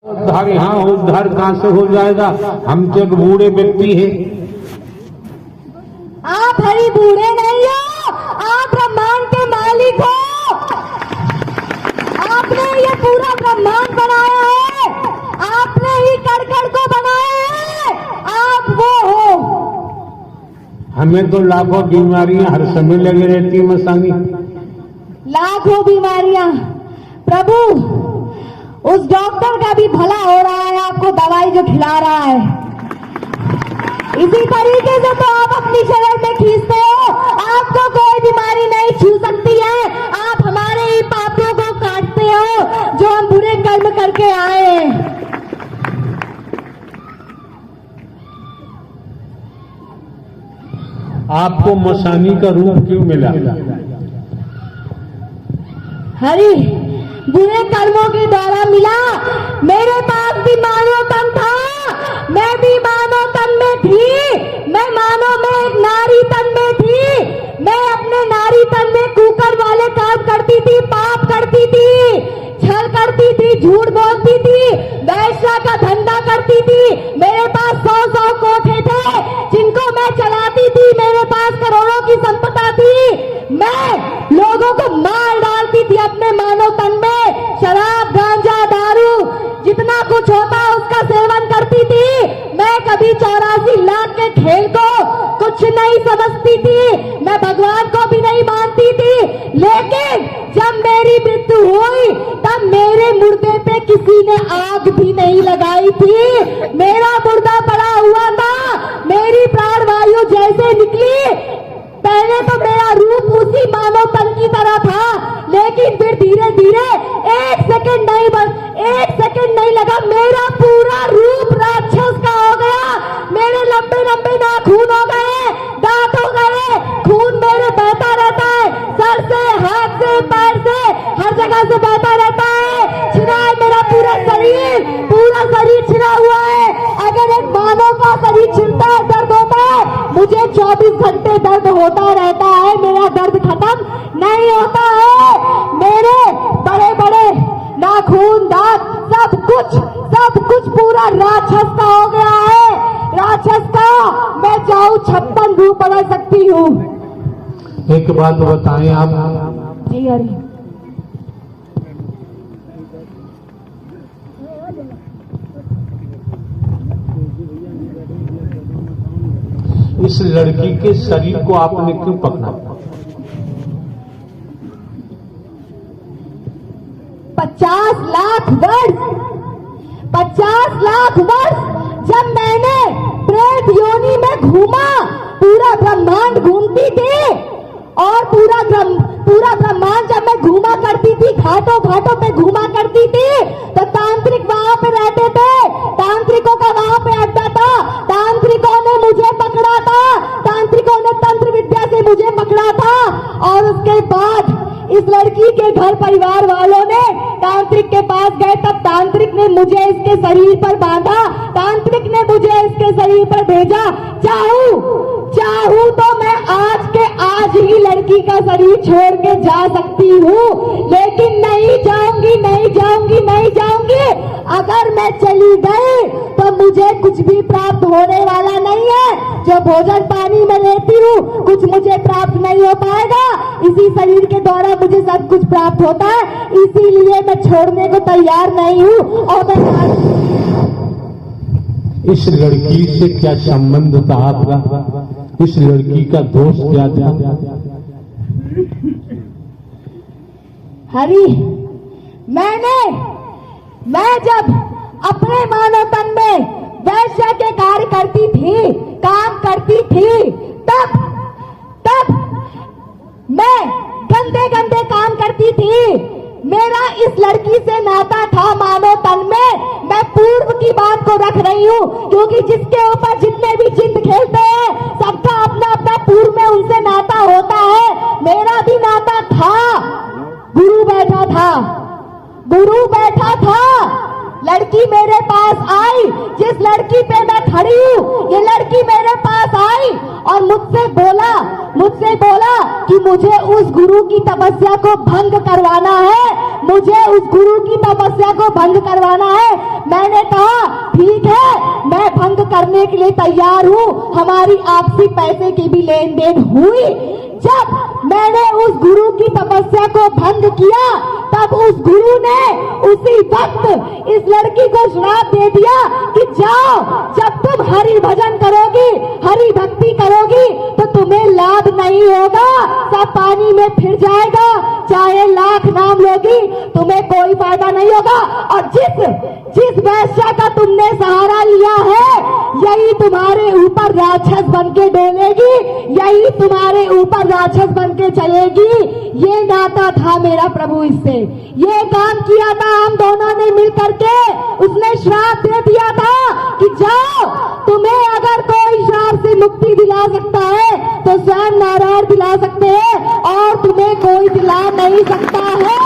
उद्धार यहाँ उद्धार कहाँ से हो जाएगा? हम तो एक बूढ़े व्यक्ति हैं। आप हरि बूढ़े नहीं हो, आप ब्रह्मांड के मालिक हो। आपने ये पूरा ब्रह्मांड बनाया है, आपने ही कड़ को बनाया है, आप वो हो। हमें तो लाखों बीमारियां हर समय लगी रहती है मसानी। लाखों बीमारियां, प्रभु उस डॉक्टर का भी भला हो रहा है, आपको दवाई जो खिला रहा है। इसी तरीके से तो आप अपनी शरण में खींचते हो। आपको कोई बीमारी नहीं छू सकती है, आप हमारे ही पापों को काटते हो जो हम बुरे कर्म करके आए हैं। आपको मसानी का रूप क्यों मिला? हरि बुरे कर्मों के द्वारा मिला। मेरे पास भी मानव तन था, मैं भी मानव तन में थी, मैं मानव में एक नारी तन में थी। मैं अपने नारी तन में कुकर वाले काम करती थी, पाप करती थी, छल करती थी, झूठ बोलती थी, वैश्या का धंधा करती थी। मेरे पास 100 कोठे थे जिनको मैं चलाती थी, मेरे पास करोड़ों की संपदा थी। मैं लोगों को मार डालती थी अपने मानव तन में। शराब, गांजा, दारू, जितना कुछ होता उसका सेवन करती थी। मैं कभी 84 लाख के खेल को कुछ नहीं समझती थी, मैं भगवान को भी नहीं मानती थी। लेकिन जब मेरी मृत्यु हुई तब मेरे मुर्दे पे किसी ने आग भी नहीं लगाई थी। मेरा मुर्दा पड़ा हुआ था, मेरी प्राणवायु जैसे निकली, पहले तो मेरा रूप उसी मानव तन की तरह था, लेकिन फिर धीरे धीरे एक सेकंड नहीं लगा, मेरा पूरा रूप राक्षस का हो गया। मेरे लंबे लंबे नाखून हो गए, दांत हो गए, खून मेरे बहता रहता है, सर से, हाथ से, पैर से, हर जगह से बहता रहता है। छिना है मेरा पूरा शरीर छिना हुआ है। अगर एक मानव का शरीर छिलता है, दर्द होता है, मुझे 24 घंटे दर्द होता रहता है, मेरा दर्द खत्म नहीं होता है। मेरे बड़े बड़े नाखून, दांत, सब कुछ पूरा राक्षस का हो गया है, राक्षस का। मैं चाहूं 56 रूप बदल सकती हूँ। एक बात बताएं आप। जी हरि। इस लड़की के शरीर को आपने क्यों पकड़ा? 50 लाख वर्ष जब मैंने प्रेत योनि में घूमा, पूरा ब्रह्मांड घूमती थी, और पूरा ब्रह्मांड जब मैं घूमा करती थी, घाटों पे घूमा करती थी, तो तांत्रिक वहां पे रहते थे, तांत्रिकों का वहां पे अड्डा था, तांत्रिकों ने मुझे पकड़ा था, तांत्रिकों ने तंत्र विद्या से मुझे पकड़ा था। और उसके बाद इस लड़की के घर परिवार वालों ने तांत्रिक के पास गए, तब तांत्रिक ने मुझे इसके शरीर पर बांधा, तांत्रिक ने मुझे इसके शरीर पर भेजा। चाहूं तो मैं आज के आज ही लड़की का शरीर छोड़ के जा सकती हूँ, लेकिन नहीं जाऊंगी। अगर मैं चली गई तो मुझे कुछ भी प्राप्त होने वाला नहीं है। जो भोजन पानी में लेती हूँ कुछ मुझे प्राप्त नहीं हो पाएगा, इसी शरीर के द्वारा मुझे सब कुछ प्राप्त होता है, इसीलिए मैं छोड़ने को तैयार नहीं हूँ। और इस लड़की से क्या संबंध था आपका? इस लड़की का दोष क्या था? हरि, मैं जब अपने मानव तन में वैश्य के कार्य करती थी, काम करती थी, तब मैं गंदे काम करती थी। मेरा इस लड़की से नाता था मानव तन में। मैं पूर्व की बात को रख रही हूँ, क्योंकि जिसके ऊपर जितने भी जिंद खेलते हैं सबका अपना अपना पूर्व में उनसे नाता होता है। मेरा भी नाता था, गुरु बैठा था। लड़की मेरे पास आई, जिस लड़की पे मैं खड़ी हूँ, ये लड़की मेरे पास आई और मुझसे बोला कि मुझे उस गुरु की तपस्या को भंग करवाना है, मुझे उस गुरु की तपस्या को भंग करवाना है। मैं मैंने कहा ठीक है, मैं भंग करने के लिए तैयार हूँ। हमारी आपसी पैसे की भी लेन देन हुई। जब मैंने उस गुरु की तपस्या को भंग किया, तब उस गुरु ने उसी वक्त इस लड़की को श्राप दे दिया कि जाओ, जब तुम हरि भजन करोगी, हरि भक्ति करोगी, तो तुम्हें लाभ नहीं होगा, सब पानी में फिर जाएगा। चाहे लाख नाम लोगी, तुम्हें कोई फायदा नहीं होगा। और जिस वैश्या का तुमने सहारा लिया है, यही तुम्हारे ऊपर राक्षस बन के डोलेगी, यही तुम्हारे ऊपर राक्षस बन के चलेगी। ये नाता था मेरा प्रभु इससे, ये काम किया था हम दोनों ने मिल करके। उसने श्राप दे दिया था कि जाओ, तुम्हें अगर कोई श्राप से मुक्ति दिला सकता है तो स्वयं नारायण दिला सकते हैं, और तुम्हें कोई दिला नहीं सकता है।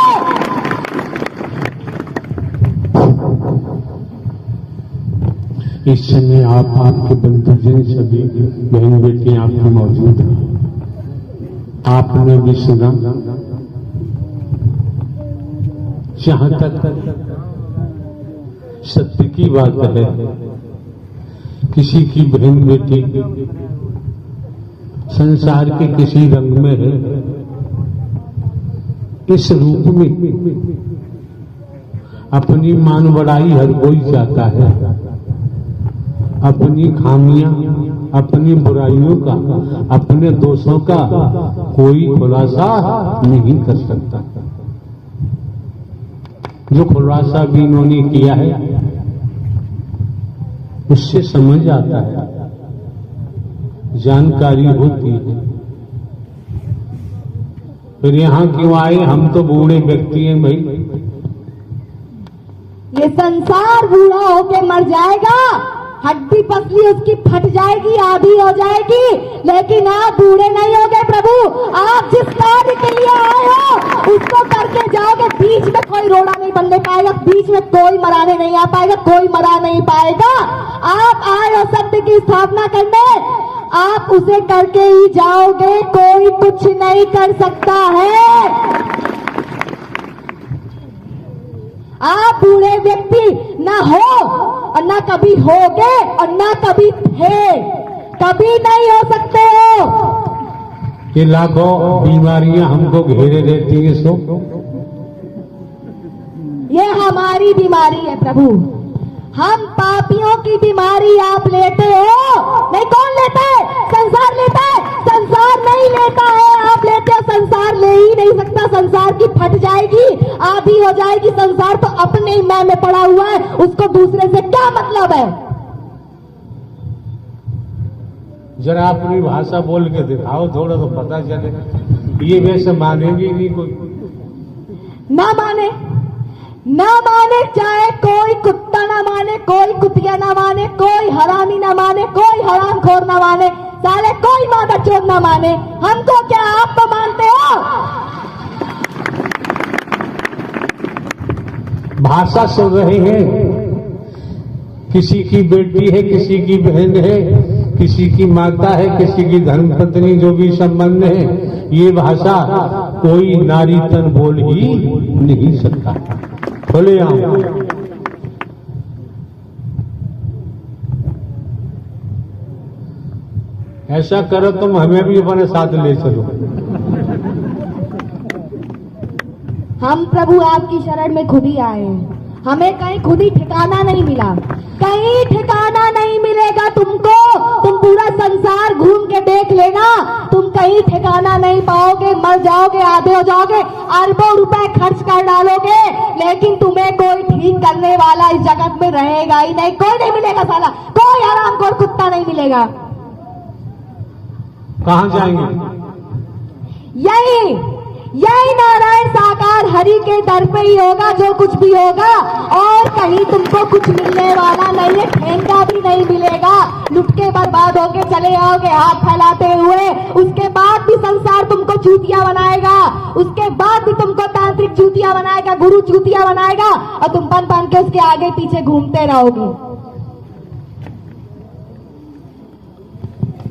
इस समय आपके बंधुजन सभी बहन बेटी आपके मौजूद हैं। आपने भी सुना, जहां तक सत्य की बात है, किसी की बहन बेटी संसार के किसी रंग में है, इस रूप में अपनी मान बढ़ाई हर कोई चाहता है, अपनी खामियां, अपनी बुराइयों का, अपने दोषों का कोई खुलासा नहीं कर सकता। जो खुलासा भी इन्होंने किया है, उससे समझ आता है, जानकारी होती है। फिर यहां क्यों आए? हम तो बूढ़े व्यक्ति हैं भाई। ये संसार बूढ़ा होके मर जाएगा, हड्डी पसली उसकी फट जाएगी, आधी हो जाएगी, लेकिन आप बूढ़े नहीं होगे प्रभु। आप जिस कार्य के लिए आए हो उसको करके जाओगे। बीच में कोई रोड़ा नहीं बनने पाएगा, बीच में कोई मराने नहीं आ पाएगा, कोई मरा नहीं पाएगा। आप आए हो सत्य की स्थापना करने, आप उसे करके ही जाओगे, कोई कुछ नहीं कर सकता है। आप बूढ़े व्यक्ति ना हो और ना कभी होगे और ना कभी थे, कभी नहीं हो सकते हो। ये लाखों बीमारियां हमको घेरे रहती है, सो ये हमारी बीमारी है प्रभु। हम पापियों की बीमारी आप लेते हो, नहीं कौन लेता है? संसार लेता है, संसार नहीं लेता है, आप लेते हो। संसार ले ही नहीं सकता, संसार की फट जाएगी, आधी हो जाएगी। संसार तो अपने ही मैं में पड़ा हुआ है, उसको दूसरे से क्या मतलब है? जरा अपनी भाषा बोल के दिखाओ, थोड़ा तो पता चले। ये वैसे मानेंगे नहीं कोई, ना माने, ना माने, चाहे कोई कुत्ता ना माने, कोई कुतिया ना माने, कोई हरामी ना माने, कोई हरामखोर ना माने, साले कोई मादा चोर ना माने, हमको क्या आप तो मानते हो? भाषा सुन रहे हैं, किसी की बेटी है, किसी की बहन है, किसी की माता है, किसी की धर्मपत्नी, जो भी संबंध है, ये भाषा कोई नारी तन बोल ही नहीं सकता। बोले ऐसा करो, तुम हमें भी अपने साथ ले चलो। हम प्रभु आपकी शरण में खुद ही आए हैं, हमें कहीं खुद ही ठिकाना नहीं मिला, कहीं ठिकाना नहीं मिलेगा तुमको। तुम पूरा संसार घूम के देख लेना, तुम कहीं ठिकाना नहीं पाओगे, मर जाओगे, आधे हो जाओगे, अरबों रुपए खर्च कर डालोगे, लेकिन तुम्हें कोई ठीक करने वाला इस जगत में रहेगा ही नहीं, कोई नहीं मिलेगा साला, कोई हरामखोर कुत्ता नहीं मिलेगा। कहां जाएंगे? यही नारायण साकार हरि के दर पे ही होगा जो कुछ भी होगा, और कहीं तुमको कुछ मिलने वाला नहीं है, ठेंगा भी नहीं मिलेगा। लुट के बर्बाद होके चले आओगे हाथ फैलाते हुए, उसके बाद भी संसार तुमको चूतिया बनाएगा, उसके बाद भी तुमको तांत्रिक चूतिया बनाएगा, गुरु चूतिया बनाएगा, और तुम बन के उसके आगे पीछे घूमते रहोगे।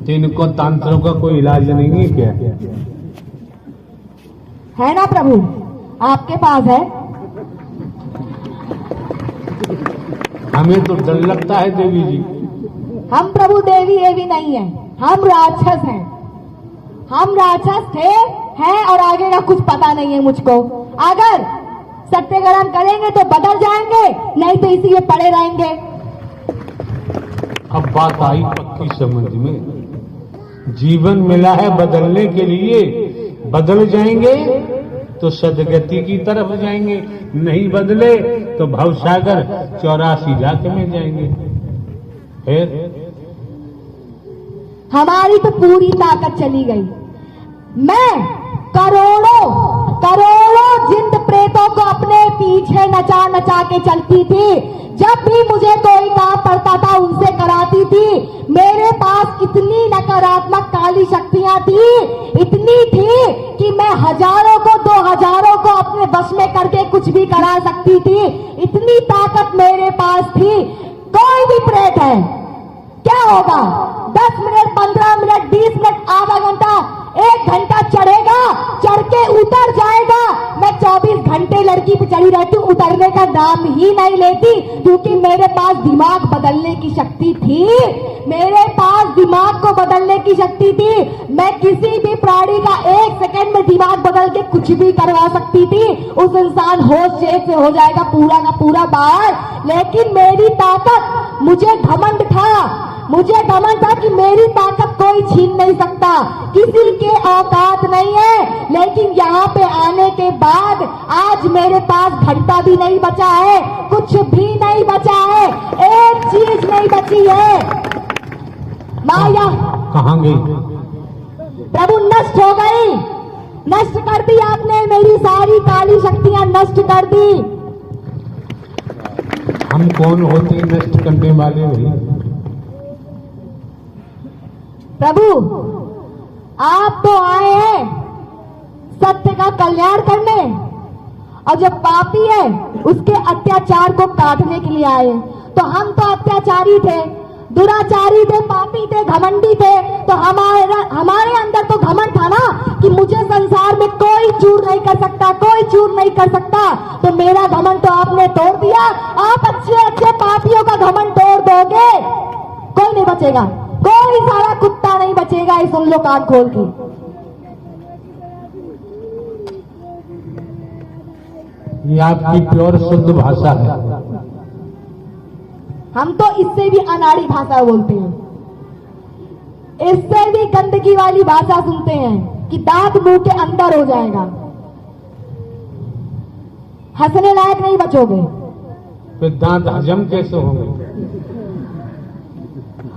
इनको तंत्रों का कोई इलाज नहीं है क्या? है ना प्रभु, आपके पास है? हमें तो डर लगता है देवी जी। हम प्रभु देवी देवी नहीं है, हम राक्षस हैं। हम राक्षस थे, हैं और आगे का कुछ पता नहीं है मुझको। अगर सत्याग्रहण करेंगे तो बदल जाएंगे, नहीं तो इसी में पड़े रहेंगे। अब बात आई पक्की समझ में। जीवन मिला है बदलने के लिए, बदल जाएंगे तो सदगति की तरफ जाएंगे, नहीं बदले तो भवसागर 84 लाख में जाएंगे। फिर हमारी तो पूरी ताकत चली गई। मैं करोड़ों करोड़ों जिंद प्रेतों को अपने पीछे नचा नचा के चलती थी। जब भी मुझे कोई काम पड़ता था उनसे कराती थी। मेरे पास इतनी नकारात्मक काली शक्तियां थी, इतनी थी कि मैं हजारों को 2000 को अपने बस में करके कुछ भी करा सकती थी। इतनी ताकत मेरे पास थी। कोई भी प्रेत है, क्या होगा? 10 मिनट, 15 मिनट, 20 मिनट, आधा घंटा, 1 घंटा चढ़ेगा, चढ़ के उतर जाएगा। मैं 24 घंटे लड़की पे चढ़ी रहती हूँ, उतरने का नाम ही नहीं लेती, क्योंकि मेरे पास दिमाग बदलने की शक्ति थी। मेरे पास दिमाग को बदलने की शक्ति थी। मैं किसी भी प्राणी का 1 सेकंड में दिमाग बदल के कुछ भी करवा सकती थी। उस इंसान होश चेत से हो जाएगा पूरा का पूरा बाहर। लेकिन मेरी ताकत, मुझे घमंड था कि मेरी ताकत कोई छीन नहीं सकता, किसी के औकात नहीं है। लेकिन यहाँ पे आने के बाद आज मेरे पास घंटा भी नहीं बचा है, कुछ भी नहीं बचा है, एक चीज नहीं बची है। माया कहाँ गई? प्रभु नष्ट हो गई, नष्ट कर दी आपने, मेरी सारी काली शक्तियां नष्ट कर दी। हम कौन होते हैं नष्ट करने वाले? भाई प्रभु आप तो आए हैं सत्य का कल्याण करने, और जो पापी है उसके अत्याचार को काटने के लिए आए। तो हम तो अत्याचारी थे, दुराचारी थे, पापी थे, घमंडी थे। तो हमारे अंदर तो घमंड था ना कि मुझे संसार में कोई चूर नहीं कर सकता, कोई चूर नहीं कर सकता। तो मेरा घमंड तो आपने तोड़ दिया। आप अच्छे अच्छे पापियों का घमंड तोड़ दोगे, कोई नहीं बचेगा, कोई सारा कुत्ता नहीं बचेगा। ये सुन लो कान खोल के। ये आपकी प्योर शुद्ध भाषा है। हम तो इससे भी अनाड़ी भाषा बोलते हैं, इससे भी गंदगी वाली भाषा सुनते हैं कि दांत मुंह के अंदर हो जाएगा, हंसने लायक नहीं बचोगे। फिर दांत हजम कैसे होंगे?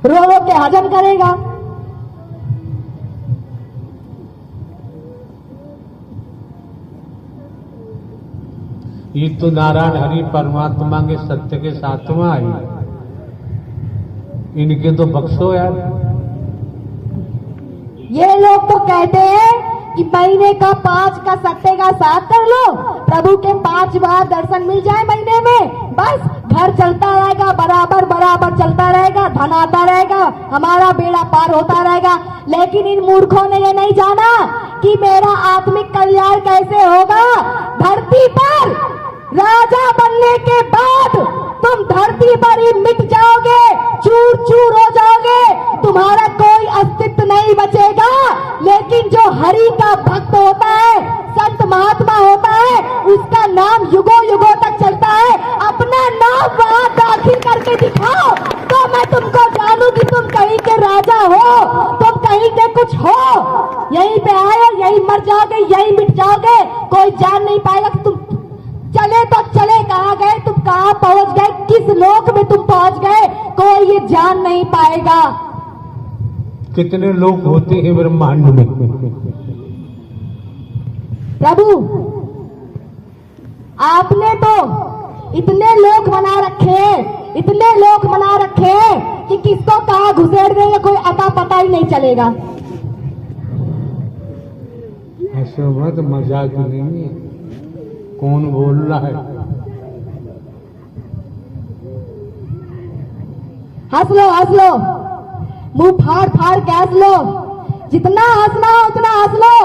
रो रो के हजम करेगा। ये तो नारायण हरि परमात्मा के सत्य के साथवा आई, इनके तो बख्शो यार। ये लोग तो कहते हैं कि महीने का 5 का सत्य का साथ कर लो, प्रभु के 5 बार दर्शन मिल जाए महीने में, बस घर चलता रहेगा, बराबर बराबर चलता रहेगा, धन आता रहेगा, हमारा बेड़ा पार होता रहेगा। लेकिन इन मूर्खों ने ये नहीं जाना कि मेरा आत्मिक कल्याण कैसे होगा। धरती पर राजा बनने के बाद तुम धरती पर ही मिट जाओगे, चूर चूर हो जाओगे, तुम्हारा कोई अस्तित्व नहीं बचेगा। लेकिन जो हरि का भक्त होता है, संत महात्मा होता है, उसका नाम युगों युगों तक चलता है। अपना नाम वहां दाखिल करके दिखाओ तो मैं तुमको जानू कि तुम कहीं के राजा हो, तुम कहीं के कुछ हो। यहीं पे आए, यहीं मर जाओगे, यहीं मिट जाओगे, कोई जान नहीं पाएगा कि तुम चले तो चले कहाँ गए, तुम कहाँ पहुंच गए, किस लोक में तुम पहुंच गए, कोई ये जान नहीं पाएगा। कितने लोग होते हैं ब्रह्मांड में? प्रभु आपने तो इतने लोग बना रखे हैं, इतने लोग बना रखे हैं कि किसको कहाँ घुसेड़ देंगे कोई अता पता ही नहीं चलेगा। ऐसा मत, मजाक नहीं है। कौन बोल रहा है? हंस लो, हंस लो, मुंह फाड़ फाड़ के हंस लो। जितना हंसना हो उतना हंस लो,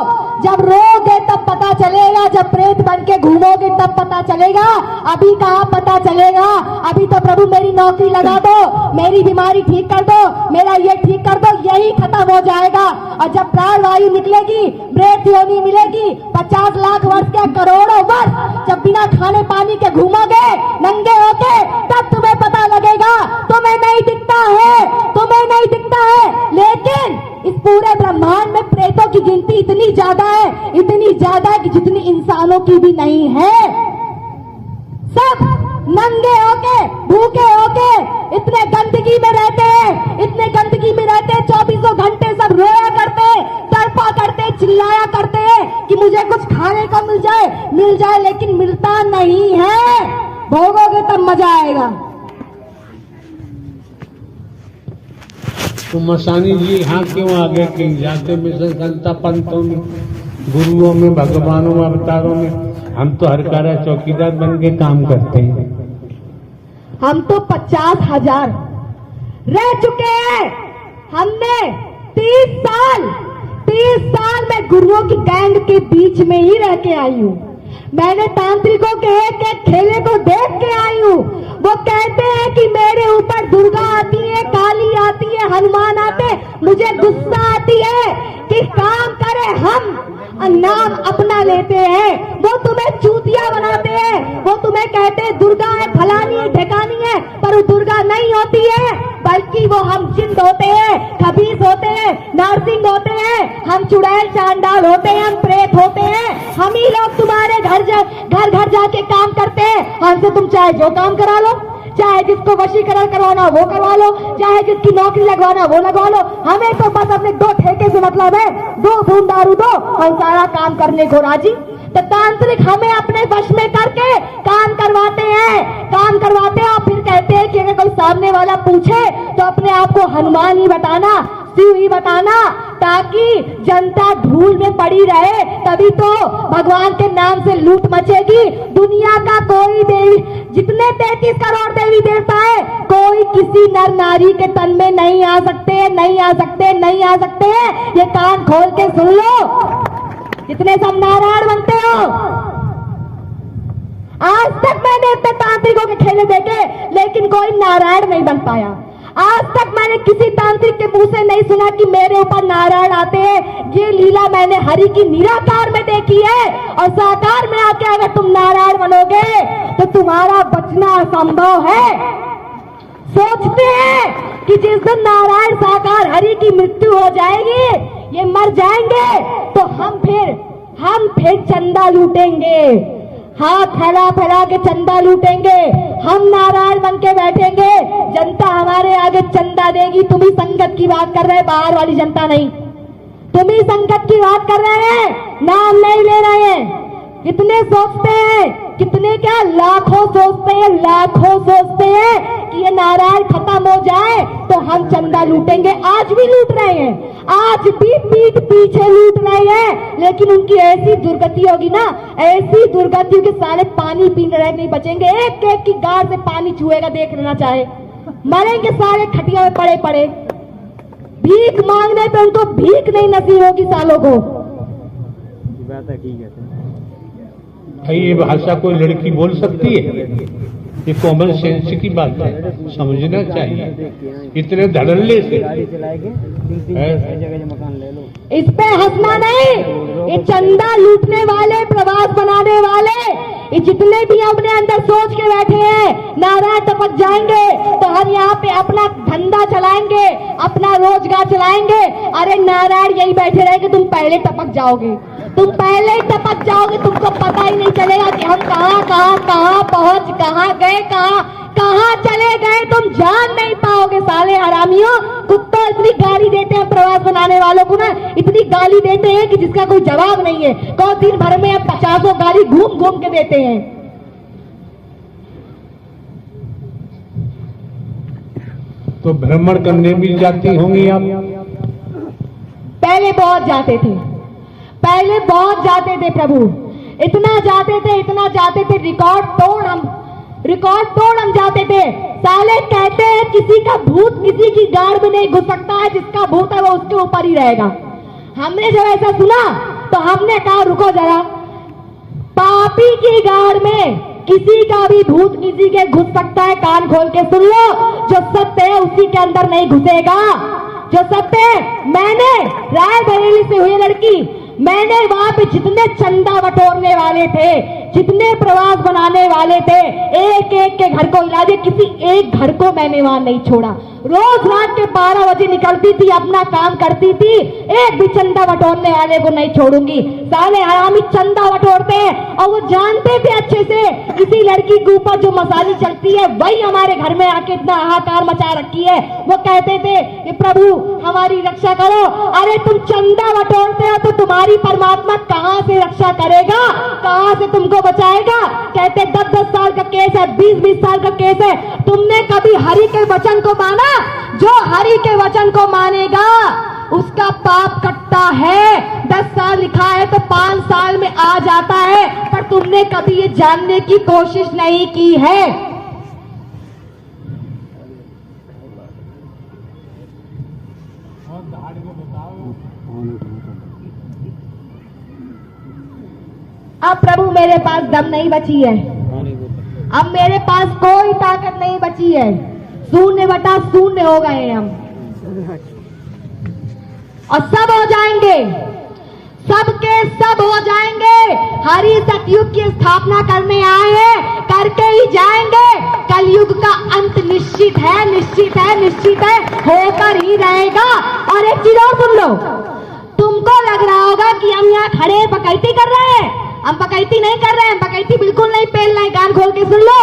जब रोगे तब पता चलेगा, जब प्रेत बन के घूमोगे तब पता चलेगा, अभी कहाँ पता चलेगा। अभी तो प्रभु मेरी नौकरी लगा दो, मेरी बीमारी ठीक कर दो, मेरा ये ठीक कर दो, यही खत्म हो जाएगा। और जब प्राण वायु निकलेगी, ब्रेथ योनि मिलेगी, 50 लाख वर्ष के करोड़ों वर्ष जब बिना खाने पानी के घूमोगे नंगे होके, तब तुम्हें पता लगेगा। तुम्हें नहीं दिखता है, तुम्हें नहीं दिखता है, लेकिन इस पूरे ब्रह्मांड में प्रेतों की गिनती इतनी ज्यादा है, इतनी ज्यादा है कि जितनी इंसानों की भी नहीं है। सब नंगे होके, भूखे होके, इतने गंदगी में रहते हैं, इतने गंदगी में रहते हैं, 24 घंटे सब रोया करते, तड़पा करते, चिल्लाया करते हैं कि मुझे कुछ खाने को मिल जाए, लेकिन मिलता नहीं है। भोगोगे तब मजा आएगा। तो मसानी जी यहाँ क्यों आगे कहीं जाते मिशन संता पंतों में, गुरुओं में, भगवानों में, अवतारों में? हम तो हर कार्य चौकीदार बन के काम करते हैं। हम तो 50,000 रह चुके हैं। हमने 30 साल में गुरुओं की गैंग के बीच में ही रह के आई हूँ। मैंने तांत्रिकों के एक खेले को देख के आई हूँ। वो कहते हैं कि मेरे ऊपर दुर्गा आती है, काली आती है, हनुमान आते, मुझे गुस्सा आती है कि काम करे हम, नाम अपना लेते हैं। वो तुम्हें चूतिया बनाते हैं, वो तुम्हें कहते हैं दुर्गा है, फलानी है, ठिकानी है, पर वो दुर्गा नहीं होती है, बल्कि वो हम जिंद होते हैं, खबीस होते हैं, नारसिंह होते हैं, हम चुड़ैल चांडाल होते हैं, हम प्रेत होते हैं। हम ही लोग तुम्हारे घर जाके काम करते हैं। हमसे तुम चाहे जो काम करा लो, चाहे जिसको वशीकरण करवाना वो करवा लो, चाहे जिसकी नौकरी लगवाना वो लगवा लो, हमें तो बस अपने 2 ठेके से मतलब है, 2 बूंद दारू दो, हम सारा काम करने को राजी। तो तांत्रिक हमें अपने वश में करके काम करवाते हैं और फिर कहते हैं कि अगर कोई सामने वाला पूछे तो अपने आप को हनुमान ही बताना, शिव ही बताना, ताकि जनता धूल में पड़ी रहे। तभी तो भगवान के नाम से लूट मचेगी। दुनिया का कोई देवी, जितने 33 करोड़ देवी देवता है, कोई किसी नर नारी के तन में नहीं आ सकते, नहीं आ सकते, नहीं आ सकते। ये कान खोल के सुन लो, जितने सब नारायण बनते हो। आज तक मैंने इतने तांत्रिकों के खेले देखे, लेकिन कोई नारायण नहीं बन पाया। आज तक मैंने किसी तांत्रिक के मुंह से नहीं सुना कि मेरे ऊपर नारायण आते हैं। ये लीला मैंने हरि की निराकार में देखी है, और साकार में आके अगर तुम नारायण बनोगे तो तुम्हारा बचना असंभव है। सोचते हैं कि जिस दिन नारायण साकार हरि की मृत्यु हो जाएगी, ये मर जाएंगे, तो हम फिर चंदा लूटेंगे, हाथ फैला के चंदा लूटेंगे। हम नारायण बन के बैठेंगे, जनता हमारे आगे चंदा देगी। तुम ही संगत की बात कर रहे हैं, बाहर वाली जनता नहीं। तुम ही संगत की बात कर रहे हैं, नाम नहीं ले रहे हैं। कितने सोचते हैं, कितने क्या लाखों सोचते हैं कि ये नारायण खत्म हो जाए तो हम चंदा लूटेंगे। आज भी लूट रहे हैं, आज भी पीठ पीछे लूट रहे हैं, लेकिन उनकी ऐसी दुर्गति होगी ना, ऐसी दुर्गति के सारे पानी पीने रह नहीं बचेंगे। एक एक की गाड़ से पानी छुएगा, देख लेना चाहे, मरेंगे सारे खटिया में पड़े पड़े। भीख मांगने पे उनको भीख नहीं नसीब होगी सालों को। ये भाषा कोई लड़की बोल सकती है? ये कॉमन सेंस की बात है, समझना चाहिए। इतने धड़ल्ले से इस पे हंसना नहीं। ये चंदा लूटने वाले, प्रवास बनाने वाले, ये जितने भी अपने अंदर सोच के बैठे हैं नारायण टपक जाएंगे तो हम यहाँ पे अपना धंधा चलाएंगे, अपना रोजगार चलाएंगे। अरे नारायण यही बैठे रहेंगे, तुम पहले टपक जाओगे, तुम पहले ही टपक जाओगे। तुमको पता ही नहीं चलेगा कि हम कहाँ पहुंच, कहाँ गए, कहाँ चले गए, तुम जान नहीं पाओगे। साले हरामियों, कुत्ता इतनी गाली देते हैं प्रवास बनाने वालों को ना, इतनी गाली देते हैं कि जिसका कोई जवाब नहीं है। कौन दिन भर में 50 गाली घूम घूम के देते हैं। तो भ्रमण करने भी जाती होंगी आप? पहले बहुत जाते थे, पहले बहुत जाते थे प्रभु, इतना जाते थे, रिकॉर्ड तोड़ हम जाते थे। साले कहते हैं किसी का भूत किसी की गाड़ में नहीं घुस सकता है, जिसका भूत है वो उसके ऊपर ही रहेगा। हमने जब ऐसा सुना तो हमने कहा रुको जरा, पापी की गाड़ में किसी का भी भूत किसी के घुस सकता है, कान खोल के सुन लो। जो सत्य है उसी के अंदर नहीं घुसेगा। जो सत्य है, मैंने रायबरेली से हुई लड़की, मैंने वहां पे जितने चंदा बटोरने वाले थे, जितने प्रवास बनाने वाले थे, एक एक के घर को इलाज, किसी एक घर को मैंने वहां नहीं छोड़ा। रोज रात के 12 बजे निकलती थी, अपना काम करती थी, एक भी चंदा बटोरने वाले को नहीं छोड़ूंगी। साले हरामी चंदा बटोरते हैं और वो जानते थे अच्छे से किसी लड़की के ऊपर जो मसाली चलती है वही हमारे घर में आके इतना हाहाकार मचा रखी है। वो कहते थे कि प्रभु हमारी रक्षा करो। अरे तुम चंदा बटोरते हो तो तुम्हारी परमात्मा कहां से रक्षा करेगा, कहां से तुमको बचाएगा? कहते 10-10 साल का केस है, 20-20 साल का केस है। तुमने कभी हरि के वचन को माना? जो हरि के वचन को मानेगा उसका पाप कटता है। 10 साल लिखा है तो 5 साल में आ जाता है, पर तुमने कभी ये जानने की कोशिश नहीं की है। अब प्रभु मेरे पास दम नहीं बची है, अब मेरे पास कोई ताकत नहीं बची है। शून्य बटा शून्य हो गए हम, और सब हो जाएंगे, सबके सब हो जाएंगे। हरि सतयुग की स्थापना करने आए हैं, करके ही जाएंगे। कलयुग का अंत निश्चित है, निश्चित है, निश्चित है, होकर ही रहेगा। और एक चीज और सुन लो, तुमको लग रहा होगा कि हम यहाँ खड़े पकैती कर रहे हैं। हम पकैती नहीं कर रहे हैं, पकैती बिल्कुल नहीं पेल रहे हैं। कान खोल के सुन लो,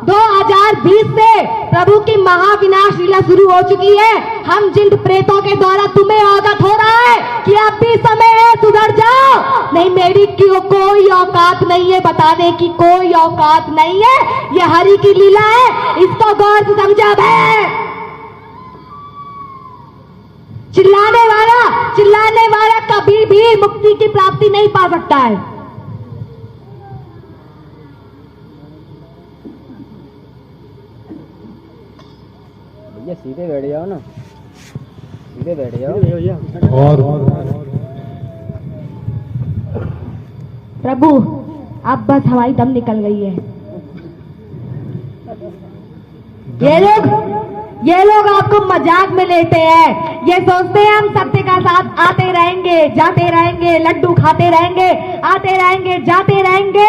2020 से प्रभु की महाविनाश लीला शुरू हो चुकी है। हम जिन प्रेतों के द्वारा तुम्हें अवगत हो रहा है कि अब भी समय है, सुधर जाओ। नहीं, मेरी क्यों कोई औकात नहीं है, बताने की कोई औकात नहीं है। ये हरि की लीला है, इसको गौर से समझा है। चिल्लाने वाला कभी भी मुक्ति की प्राप्ति नहीं पा सकता है। भैया सीधे बैठ जाओ ना, सीधे बैठ जाओ। और प्रभु अब बस हमारी दम निकल गई है। ये लोग आपको मजाक में लेते हैं। ये सोचते हैं हम सत्य का साथ आते रहेंगे, जाते रहेंगे, लड्डू खाते रहेंगे, आते रहेंगे, जाते रहेंगे।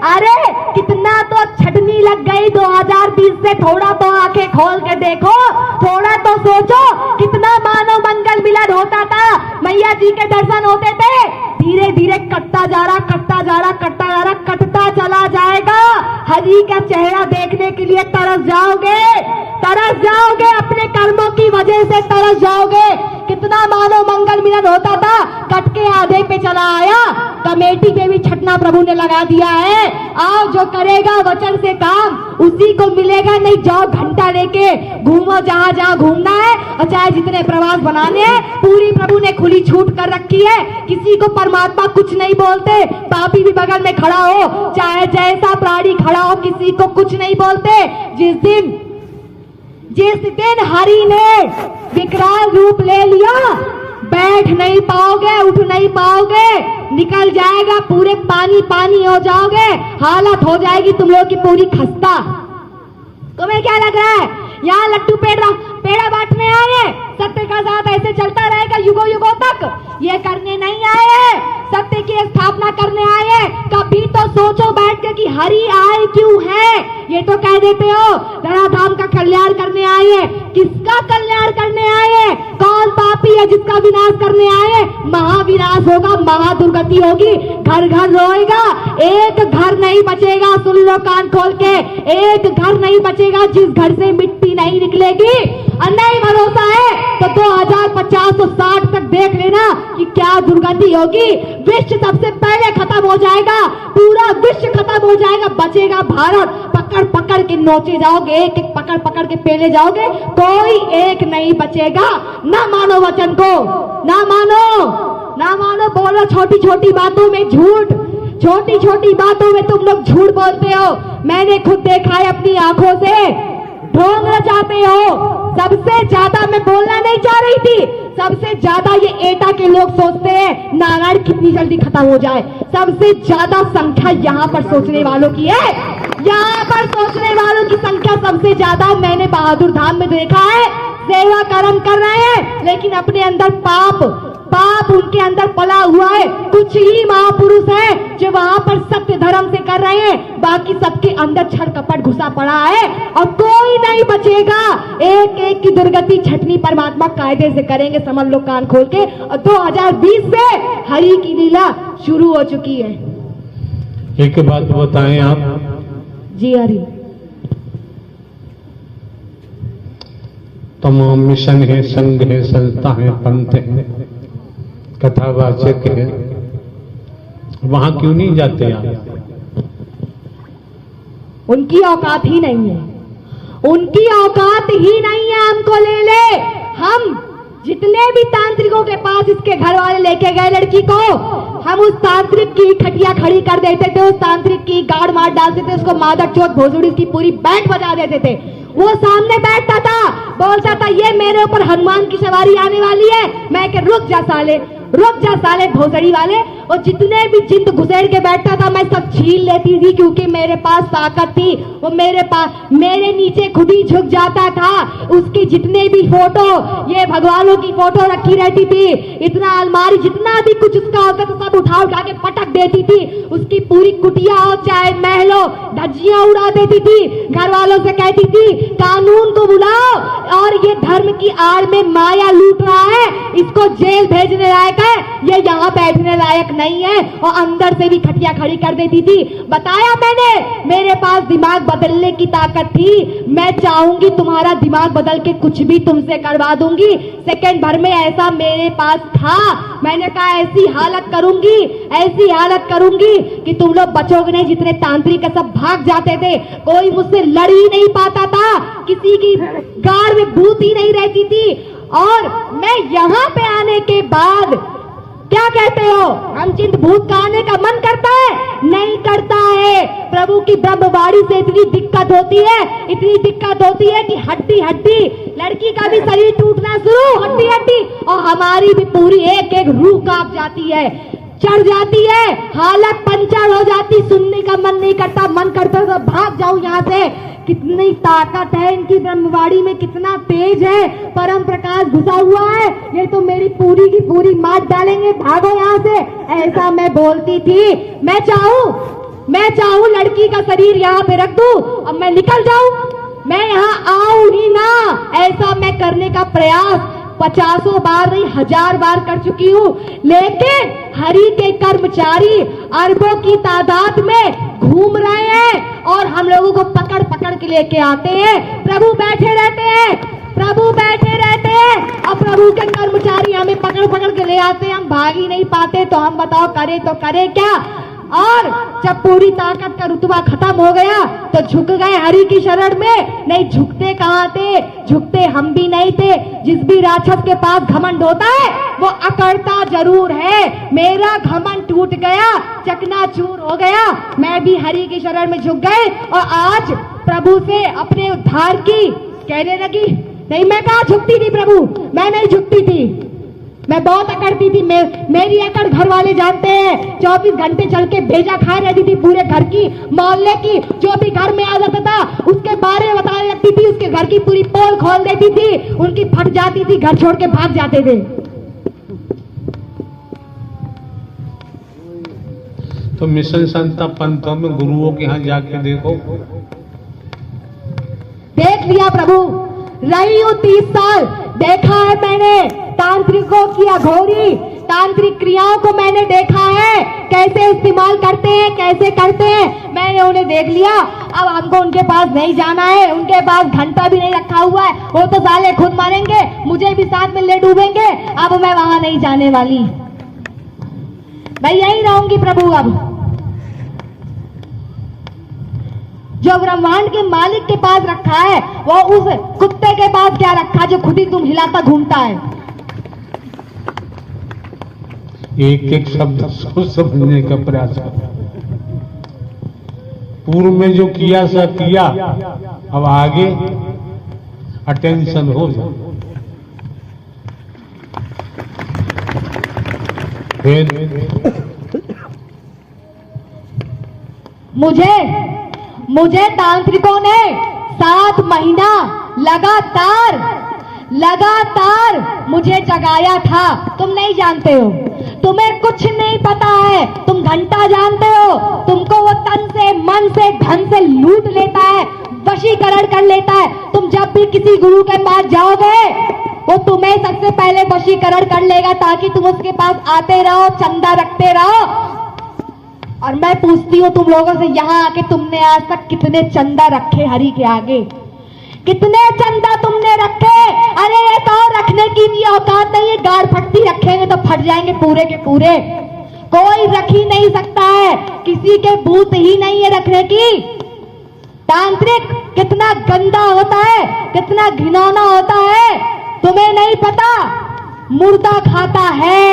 अरे कितना तो छटनी लग गई 2020 से। थोड़ा तो आंखें खोल के देखो, थोड़ा तो सोचो, कितना मानव मंगल मिलन होता था, मैया जी के दर्शन होते थे। धीरे धीरे कटता जा रहा, कटता जा रहा, कटता जा रहा, कटता चला जाएगा। हरि का चेहरा देखने के लिए तरस जाओगे, तरस जाओगे, अपने कर्मों की वजह से तरस जाओगे। कितना मानव मंगल मिलन होता था, कट के आधे पे चला आया। कमेटी पे भी छटना प्रभु ने लगा दिया है। आओ, जो करेगा वचन से काम उसी को मिलेगा। नहीं जाओ घंटा लेके घूमो जहां जहां घूमना है, और चाहे जितने प्रवास बनाने हैं, पूरी प्रभु ने खुली छूट कर रखी है। किसी को परमात्मा कुछ नहीं बोलते। पापी भी बगल में खड़ा हो, चाहे जैसा प्राणी खड़ा हो, किसी को कुछ नहीं बोलते। जिस दिन हरि ने विकराल रूप ले लिया, बैठ नहीं पाओगे, उठ नहीं पाओगे, निकल जाएगा, पूरे पानी पानी हो जाओगे। हालत हो जाएगी तुम लोग की पूरी खस्ता। तुम्हें क्या लग रहा है यहाँ लट्टू पेड़ा बांटने आए? सत्य का साथ ऐसे चलता रहेगा युगों युगों तक? ये करने नहीं आए, सत्य की स्थापना करने आए। कभी तो सोचो बैठ के कि हरि आए क्यों है। ये तो कह देते हो धराधाम का कल्याण करने आए। किसका कल्याण करने आए? कौन पापी है जिसका विनाश करने आए? महाविनाश होगा, महादुर्गति होगी, घर घर रोएगा, एक घर नहीं बचेगा। सुन लो कान खोल के, एक घर नहीं बचेगा जिस घर से मिट्टी नहीं निकलेगी। और नहीं भरोसा है तो 2050 तो 60 तक देख लेना कि क्या दुर्गति होगी। विश्व सबसे पहले खत्म हो जाएगा, पूरा विश्व खत्म हो जाएगा, बचेगा भारत। पकड़ पकड़ के नोचे जाओगे, एक एक पकड़ पकड़ के पेले जाओगे, कोई एक नहीं बचेगा। ना मानो वचन को, ना मानो, ना मानो। बोलो छोटी छोटी बातों में झूठ, छोटी छोटी बातों में तुम लोग झूठ बोलते हो। मैंने खुद देखा है अपनी आंखों से। ढोंग रचाते हो। सबसे ज्यादा मैं बोलना नहीं चाह रही थी, सबसे ज्यादा ये एटा के लोग सोचते हैं नारायण कितनी जल्दी खत्म हो जाए। सबसे ज्यादा संख्या यहाँ पर सोचने वालों की है, यहाँ पर सोचने वालों की संख्या सबसे ज्यादा मैंने बहादुर धाम में देखा है। सेवा कर्म कर रहे हैं लेकिन अपने अंदर पाप उनके अंदर पला हुआ है। कुछ ही महापुरुष हैं जो वहां पर सत्य धर्म से कर रहे हैं, बाकी सबके अंदर छल कपट घुसा पड़ा है और कोई नहीं बचेगा। एक एक की दुर्गति छटनी परमात्मा कायदे से करेंगे, समझ लो कान खोल के। और 2020 से हरि की लीला शुरू हो चुकी है। एक बात बताएं आप जी हरि, तमाम मिशन है, संघ है, संस्था है, पंथ है, कथावाचक है, वहां क्यों नहीं जाते आप? उनकी औकात ही नहीं है, उनकी औकात ही नहीं है। हमको ले ले, हम जितने भी तांत्रिकों के पास इसके घर वाले लेके गए लड़की को, हम उस तांत्रिक की खटिया खड़ी कर देते थे, उस तांत्रिक की गाड़ मार डालते थे, उसको मादक चोट भोसड़ी की पूरी बैंड बजा देते थे। वो सामने बैठता था, बोलता था ये मेरे ऊपर हनुमान की सवारी आने वाली है। मैं कह रुक जा साले भोसड़ी वाले। और जितने भी जिंद घुसेड़ के बैठता था मैं सब छीन लेती थी, क्योंकि मेरे पास ताकत थी। वो मेरे नीचे खुद ही झुक जाता था। उसकी जितने भी फोटो, ये भगवानों की फोटो रखी रहती थी, इतना अलमारी जितना भी कुछ उसका होता था सब उठा के पटक देती थी। उसकी पूरी कुटिया हो चाहे महलों, धज्जियां उड़ा देती थी। घर वालों से कहती थी कानून को बुलाओ, और ये धर्म की आड़ में माया लूट रहा है, इसको जेल भेजने लायक है, ये यहाँ बैठने लायक नहीं है। और अंदर से भी खटिया खड़ी कर देती थी। बताया मैंने, मेरे पास दिमाग बदलने की ताकत थी। मैं चाहूंगी तुम्हारा दिमाग बदल के कुछ भी तुमसे करवा दूंगी। सेकंड भर में ऐसा मेरे पास था। मैंने कहा ऐसी हालत करूंगी कि तुम लोग बचोगे नहीं। जितने तांत्रिक सब भाग जाते थे, कोई मुझसे लड़ ही नहीं पाता था, किसी की गाड़ में भूत ही नहीं रहती थी। और मैं यहाँ पे आने के बाद क्या कहते हो, हम चिंत भूत का आने का मन करता है? नहीं करता है। प्रभु की ब्रह्मवाणी से इतनी दिक्कत होती है कि हड्डी लड़की का भी शरीर टूटना शुरू, हड्डी और हमारी भी पूरी एक एक रूह कांप जाती है, चढ़ जाती है, हालत पंचर हो जाती। सुनने का मन नहीं करता, मन करता तो भाग जाऊं यहाँ से। कितनी ताकत है इनकी ब्रह्मवाणी में, कितना तेज है, परम प्रकाश घुसा हुआ है। ये तो मेरी पूरी की पूरी मार डालेंगे, भागो यहाँ से, ऐसा मैं बोलती थी। मैं चाहूं लड़की का शरीर यहाँ पे रख दूं और मैं निकल जाऊं, मैं यहाँ आऊं ही ना। ऐसा मैं करने का प्रयास 50 बार नहीं 1000 बार कर चुकी हूँ। लेकिन हरि के कर्मचारी अरबों की तादाद में घूम रहे हैं और हम लोगों को पकड़ के लेके आते हैं। प्रभु बैठे रहते हैं और प्रभु के कर्मचारी हमें पकड़ के ले आते हैं। हम भाग ही नहीं पाते, तो हम बताओ करे क्या। और जब पूरी ताकत का रुतबा खत्म हो गया तो झुक गए हरि की शरण में। नहीं झुकते कहाँ थे, झुकते हम भी नहीं थे। जिस भी राक्षस के पास घमंड होता है वो अकड़ता जरूर है। मेरा घमंड टूट गया, चकनाचूर हो गया, मैं भी हरि की शरण में झुक गए और आज प्रभु से अपने उद्धार की कहने लगी। नहीं, मैं कहाँ झुकती थी प्रभु, मैं नहीं झुकती थी, मैं बहुत अकड़ती थी। मेरी अकड़ घर वाले जानते हैं। 24 घंटे चल के भेजा खाए रहती थी पूरे घर की, मोहल्ले की। जो भी घर में आ जाता था उसके बारे में बताने लगती थी, उसके घर की पूरी पोल खोल देती थी, उनकी फट जाती थी, घर छोड़ के भाग जाते थे। तो मिशन संस्था पंथों में गुरुओं के यहाँ जाके देखो, देख लिया प्रभु, रही हूँ 30 साल, देखा है मैंने तांत्रिकों की अघोरी तांत्रिक क्रियाओं को मैंने देखा है, कैसे इस्तेमाल करते हैं, कैसे करते हैं, मैंने उन्हें देख लिया। अब हमको उनके पास नहीं जाना है, उनके पास घंटा भी नहीं रखा हुआ है, वो तो साले खुद मारेंगे, मुझे भी साथ में ले डूबेंगे। अब मैं वहां नहीं जाने वाली, मैं यहीं रहूंगी प्रभु। अब जो ब्रह्मांड के मालिक के पास रखा है वो उस कुत्ते के पास क्या रखा जो खुद ही तुम हिलाता घूमता है। एक एक शब्द को समझने का प्रयास करो। पूर्व में जो किया सब किया, अब आगे अटेंशन हो जाए। फिर मुझे तांत्रिकों ने 7 महीना लगातार मुझे जगाया था। तुम नहीं जानते हो, तुम्हें कुछ नहीं पता है। तुम घंटा जानते हो, तुमको वो तन से, मन से, धन से लूट लेता है, वशीकरण कर लेता है। तुम जब भी किसी गुरु के पास जाओगे, वो तुम्हें सबसे पहले वशीकरण कर लेगा ताकि तुम उसके पास आते रहो, चंदा रखते रहो। और मैं पूछती हूँ तुम लोगों से, यहाँ आके तुमने आज तक कितने चंदा रखे हरि के आगे? कितने चंदा तुमने रखे? अरे ये तो रखने की भी औकात नहीं है। गाड़ फटती रखेंगे तो फट जाएंगे पूरे के पूरे। कोई रख ही नहीं सकता है, किसी के भूत ही नहीं है रखने की। तांत्रिक कितना गंदा होता है, कितना घिनौना होता है, तुम्हें नहीं पता। मुर्दा खाता है।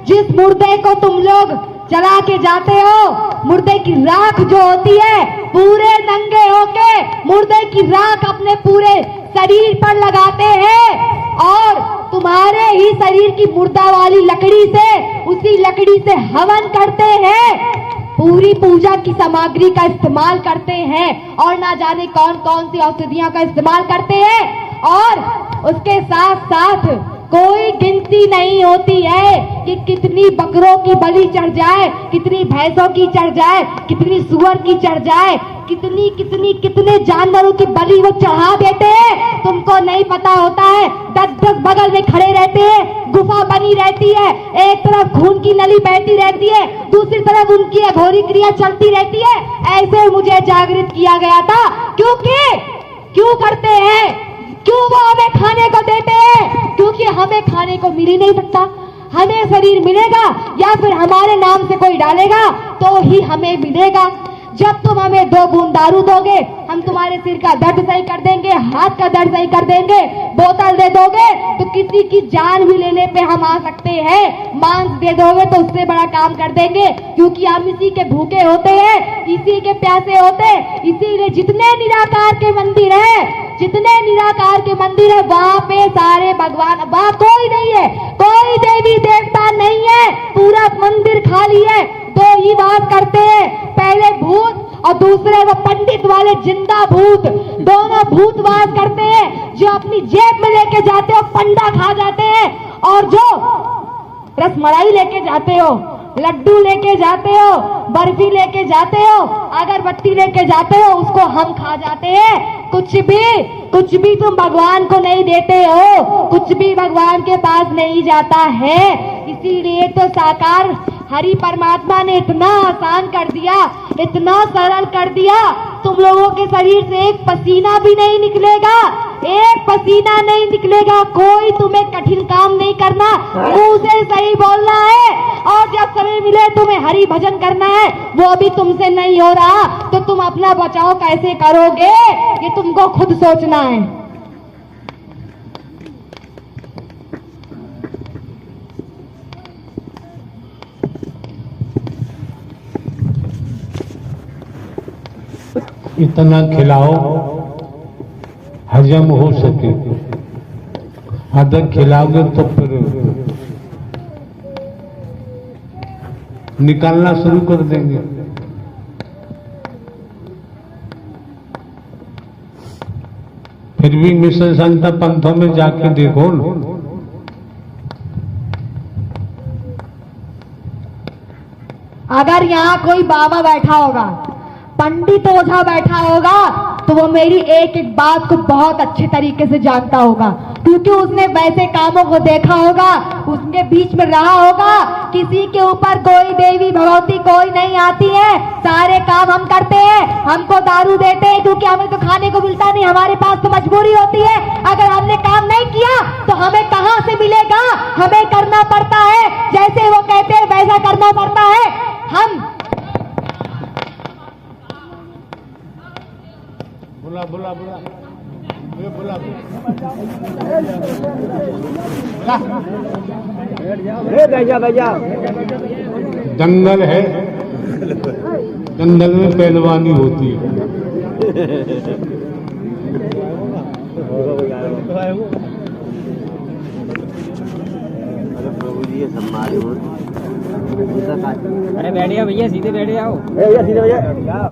जिस मुर्दे को तुम लोग जला के जाते हो, मुर्दे की राख जो होती है, पूरे नंगे होके मुर्दे की राख अपने पूरे शरीर पर लगाते हैं और तुम्हारे ही शरीर की मुर्दा वाली लकड़ी से, उसी लकड़ी से हवन करते हैं, पूरी पूजा की सामग्री का इस्तेमाल करते हैं और ना जाने कौन कौन सी औषधियों का इस्तेमाल करते हैं। और उसके साथ साथ कोई गिनती नहीं होती है कि कितनी बकरों की बलि चढ़ जाए, कितनी भैंसों की चढ़ जाए, कितनी सुअर की चढ़ जाए, कितने जानवरों की बलि वो चढ़ा देते हैं। तुमको नहीं पता होता है। 10-10 बगल में खड़े रहते हैं, गुफा बनी रहती है, एक तरफ खून की नली बहती रहती है, दूसरी तरफ उनकी अघोरी क्रिया चलती रहती है। ऐसे मुझे जागृत किया गया था। क्यों करते हैं? क्यों वो हमें खाने को देते हैं? क्योंकि हमें खाने को मिल ही नहीं सकता। हमें शरीर मिलेगा या फिर हमारे नाम से कोई डालेगा तो ही हमें मिलेगा। जब तुम हमें 2 बूंद दारू दोगे, हम तुम्हारे सिर का दर्द सही कर देंगे, हाथ का दर्द सही कर देंगे। बोतल दे दोगे तो किसी की जान भी लेने पे हम आ सकते हैं। मांस दे दोगे तो उससे बड़ा काम कर देंगे, क्योंकि हम इसी के भूखे होते हैं, इसी के प्यासे होते हैं। इसीलिए जितने निराकार के मंदिर है, वहाँ पे सारे भगवान, वहाँ कोई नहीं है, कोई देवी देवता नहीं है, पूरा मंदिर खाली है। 2 ही बात करते हैं, पहले भूत और दूसरे वो पंडित वाले जिंदा भूत। दोनों भूत वास करते हैं, जो अपनी जेब में लेके जाते हो पंडा खा जाते हैं, और जो रसमलाई लेके जाते हो, लड्डू लेके जाते हो, बर्फी लेके जाते हो, अगरबत्ती लेके जाते हो, उसको हम खा जाते हैं। कुछ भी तुम भगवान को नहीं देते हो, कुछ भी भगवान के पास नहीं जाता है। इसीलिए तो साकार हरि परमात्मा ने इतना आसान कर दिया, इतना सरल कर दिया, तुम लोगों के शरीर से एक पसीना भी नहीं निकलेगा, एक पसीना नहीं निकलेगा। कोई तुम्हें कठिन काम नहीं करना, मुंह से सही बोलना है। और जब समय मिले तुम्हें हरि भजन करना है, वो भी तुमसे नहीं हो रहा, तो तुम अपना बचाव कैसे करोगे, ये तुमको खुद सोचना है। इतना खिलाओ हजम हो सके। अगर खिलाओगे तो फिर निकालना शुरू कर देंगे। फिर भी मिशन संता पंथों में जाके देखो न, अगर यहाँ कोई बाबा बैठा होगा, पंडित ओझा बैठा होगा, तो वो मेरी एक एक बात को बहुत अच्छे तरीके से जानता होगा, क्योंकि उसने वैसे कामों को देखा होगा, उसके बीच में रहा होगा। किसी के ऊपर कोई देवी भगवती कोई नहीं आती है, सारे काम हम करते हैं। हमको दारू देते हैं क्योंकि हमें तो खाने को मिलता नहीं, हमारे पास तो मजबूरी होती है। अगर हमने काम नहीं किया तो हमें कहाँ से मिलेगा? हमें करना पड़ता है, जैसे वो कहते हैं वैसा करना पड़ता है। हम बुला दंगल है, दंगल में पहलवानी होती है। प्रभु जी सम्मान अरे बैठ जाओ भैया, सीधे बैठ जाओ। भैया सीधे भैया